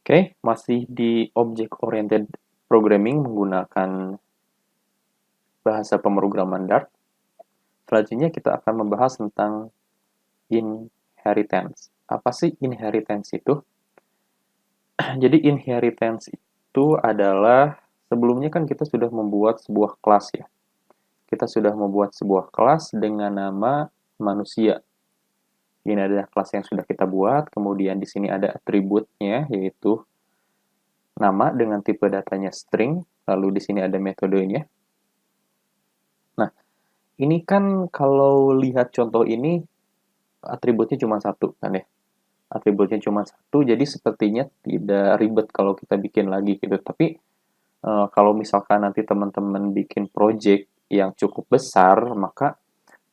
Oke, masih di Object Oriented Programming menggunakan bahasa pemrograman Dart. Selanjutnya kita akan membahas tentang inheritance. Apa sih inheritance itu? Jadi inheritance itu adalah sebelumnya kan kita sudah membuat sebuah kelas ya. Kita sudah membuat sebuah kelas dengan nama manusia. Ini adalah kelas yang sudah kita buat, kemudian di sini ada atributnya yaitu nama dengan tipe datanya string, lalu di sini ada metodenya. Nah, ini kan kalau lihat contoh ini atributnya cuma satu kan ya. Atributnya cuma satu, jadi sepertinya tidak ribet kalau kita bikin lagi gitu. Tapi kalau misalkan nanti teman-teman bikin project yang cukup besar, maka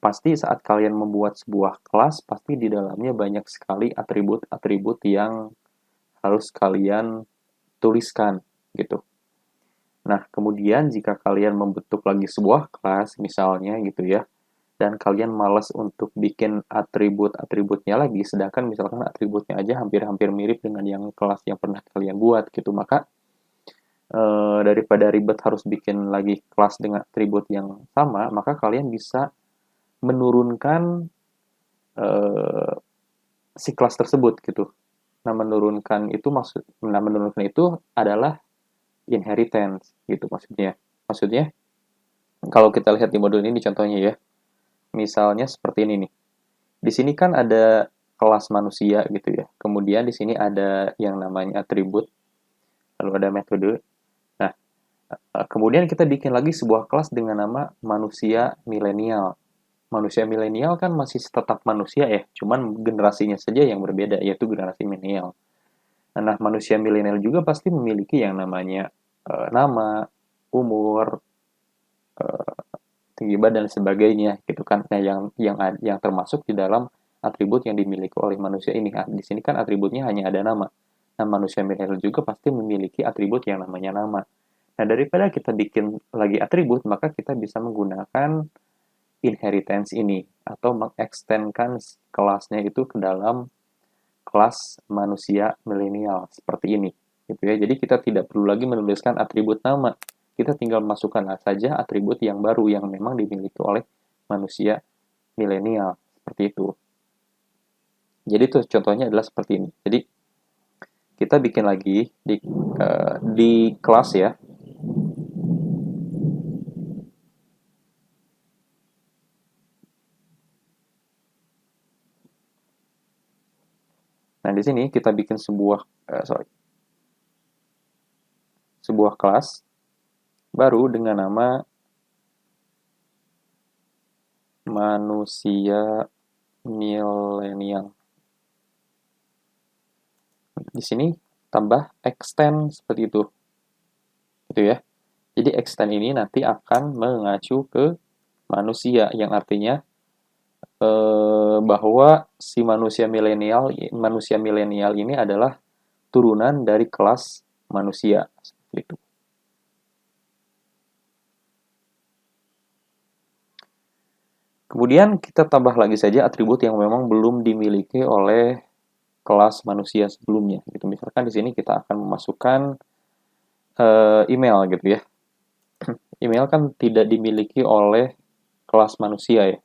pasti saat kalian membuat sebuah kelas, pasti di dalamnya banyak sekali atribut-atribut yang harus kalian tuliskan gitu. Nah, kemudian jika kalian membentuk lagi sebuah kelas misalnya gitu ya, dan kalian malas untuk bikin atribut-atributnya lagi, sedangkan misalkan atributnya aja hampir-hampir mirip dengan yang kelas yang pernah kalian buat gitu, maka daripada ribet harus bikin lagi kelas dengan atribut yang sama, maka kalian bisa menurunkan si kelas tersebut gitu. Menurunkan itu adalah inheritance gitu maksudnya. Maksudnya kalau kita lihat di modul ini contohnya ya, misalnya seperti ini nih. Di sini kan ada kelas manusia gitu ya. Kemudian di sini ada yang namanya atribut, lalu ada metode. Nah, kemudian kita bikin lagi sebuah kelas dengan nama manusia milenial. Manusia milenial kan masih tetap manusia ya, cuman generasinya saja yang berbeda, yaitu generasi milenial. Nah, manusia milenial juga pasti memiliki yang namanya nama, umur, tinggi badan dan sebagainya gitu kan. Nah, yang termasuk di dalam atribut yang dimiliki oleh manusia ini. Nah, di sini kan atributnya hanya ada nama. Nah, manusia milenial juga pasti memiliki atribut yang namanya nama. Nah, daripada kita bikin lagi atribut, maka kita bisa menggunakan inheritance ini atau mengekstenkan kelasnya itu ke dalam kelas manusia milenial seperti ini gitu ya. Jadi kita tidak perlu lagi menuliskan atribut nama. Kita tinggal masukkan saja atribut yang baru yang memang dimiliki oleh manusia milenial seperti itu. Jadi itu contohnya adalah seperti ini. Jadi kita bikin lagi di kelas ya. Nah, di sini kita bikin sebuah kelas baru dengan nama manusia milenial. Di sini tambah extend seperti itu. Gitu ya. Jadi extend ini nanti akan mengacu ke manusia yang artinya bahwa si manusia milenial ini adalah turunan dari kelas manusia gitu. Kemudian kita tambah lagi saja atribut yang memang belum dimiliki oleh kelas manusia sebelumnya. Gitu. Misalkan di sini kita akan memasukkan email gitu ya. Email kan tidak dimiliki oleh kelas manusia ya.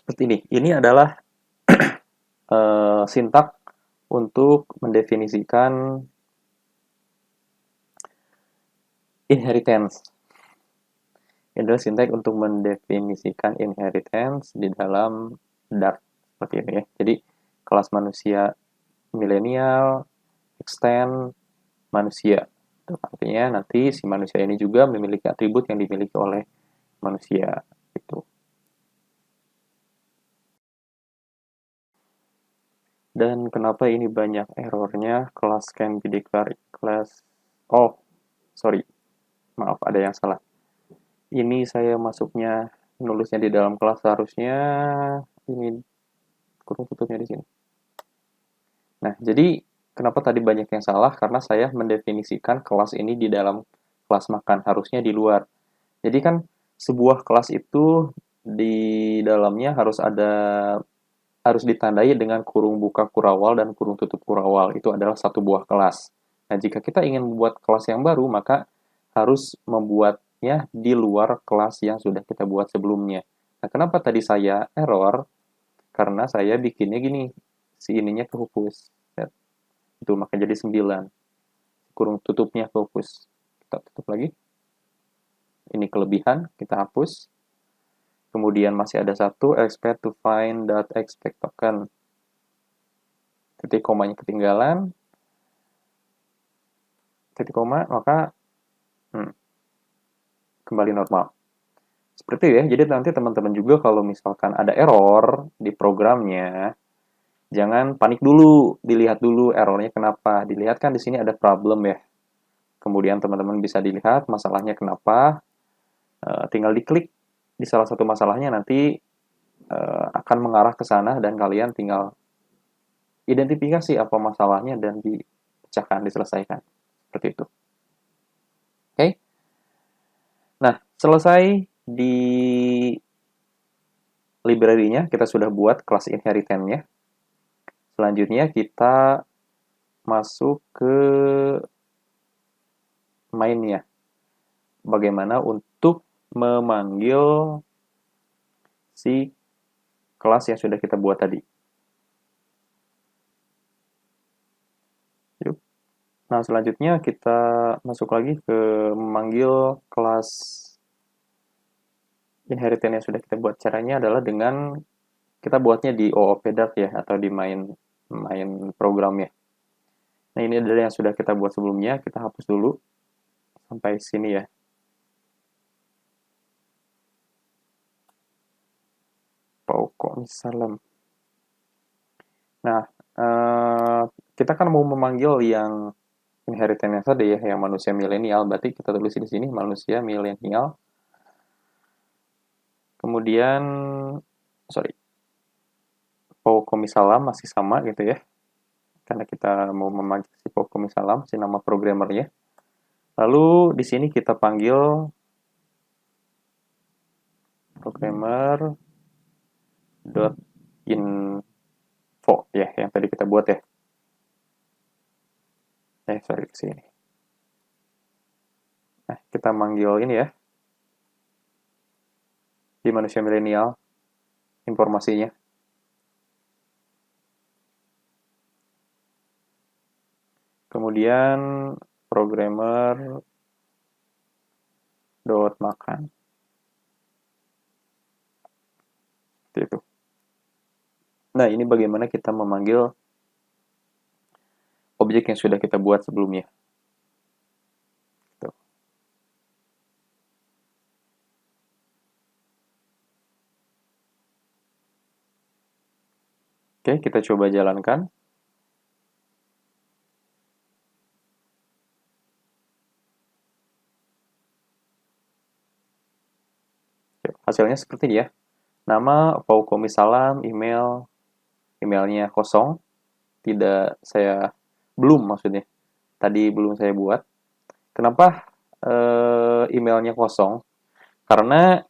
seperti ini. Ini adalah sintak untuk mendefinisikan inheritance. Ini adalah sintak untuk mendefinisikan inheritance di dalam Dart seperti ini ya. Jadi kelas manusia milenial, extend, manusia. Itu artinya nanti si manusia ini juga memiliki atribut yang dimiliki oleh manusia itu. Dan kenapa ini banyak errornya? Class can be declared class. Oh, sorry. Maaf, ada yang salah. Ini saya masuknya nulisnya di dalam kelas, harusnya ini kurung tutupnya di sini. Nah, jadi kenapa tadi banyak yang salah? Karena saya mendefinisikan kelas ini di dalam kelas makan, harusnya di luar. Jadi kan sebuah kelas itu di dalamnya harus ditandai dengan kurung buka kurawal dan kurung tutup kurawal. Itu adalah satu buah kelas. Nah, jika kita ingin membuat kelas yang baru, maka harus membuatnya di luar kelas yang sudah kita buat sebelumnya. Nah, kenapa tadi saya error? Karena saya bikinnya gini, si ininya kehapus. Itu maka jadi 9. Kurung tutupnya kehapus. Kita tutup lagi. Ini kelebihan, kita hapus. Kemudian masih ada satu, expect to find dot expect token. Titik komanya ketinggalan. Titik koma, maka kembali normal. Seperti itu ya, jadi nanti teman-teman juga kalau misalkan ada error di programnya, jangan panik dulu, dilihat dulu errornya kenapa. Dilihat kan di sini ada problem ya. Kemudian teman-teman bisa dilihat masalahnya kenapa, tinggal diklik di salah satu masalahnya, nanti akan mengarah ke sana dan kalian tinggal identifikasi apa masalahnya dan dipecahkan, diselesaikan. Seperti itu. Oke? Nah, selesai di library-nya, kita sudah buat kelas inheritance-nya. Selanjutnya kita masuk ke main-nya. Bagaimana untuk memanggil si kelas yang sudah kita buat tadi. Yuk. Nah, selanjutnya kita masuk lagi ke memanggil kelas inheritance yang sudah kita buat. Caranya adalah dengan kita buatnya di OOP Dart ya, atau di main programnya. Nah, ini adalah yang sudah kita buat sebelumnya. Kita hapus dulu sampai sini ya. Pokok salam. Nah, kita kan mau memanggil yang inheritance tadi ya, yang manusia milenial. Berarti kita tulis di sini manusia milenial. Kemudian, sorry, Paukomisalam masih sama gitu ya. Karena kita mau memanggil si Paukomisalam, si nama programmernya. Lalu di sini kita panggil programmer dot info ya, yang tadi kita buat ya. Sorry, ke sini. Nah, kita manggil ini ya. Di manusia milenial informasinya. Kemudian programmer dot makan. Seperti itu. Nah, ini bagaimana kita memanggil objek yang sudah kita buat sebelumnya. Gitu. Oke, kita coba jalankan. Hasilnya seperti ini ya. Nama Paukomisalam, emailnya kosong. Belum maksudnya. Tadi belum saya buat. Kenapa emailnya kosong? Karena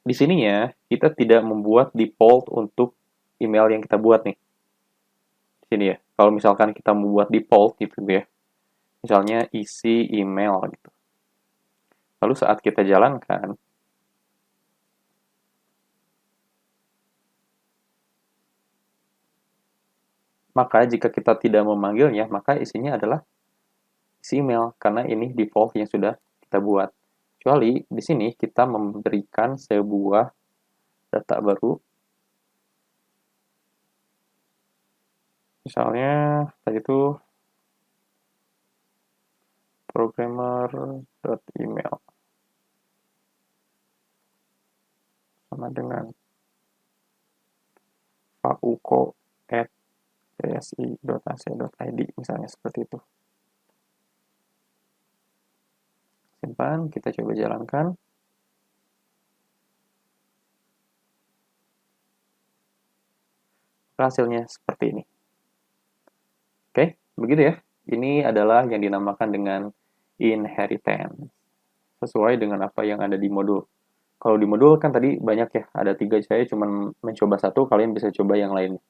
di sininya kita tidak membuat default untuk email yang kita buat nih. Di sini ya. Kalau misalkan kita membuat default gitu ya. Misalnya isi email gitu. Lalu saat kita jalankan, Maka jika kita tidak memanggilnya, maka isinya adalah isi email karena ini default yang sudah kita buat. Kecuali di sini kita memberikan sebuah data baru. Misalnya tadi itu programmer.email sama dengan pauko@psi.ac.id misalnya seperti itu. Simpan, kita coba jalankan. Hasilnya seperti ini. Oke, begitu ya. Ini adalah yang dinamakan dengan inheritance. Sesuai dengan apa yang ada di modul. Kalau di modul kan tadi banyak ya, ada 3, saya cuma mencoba satu, kalian bisa coba yang lain.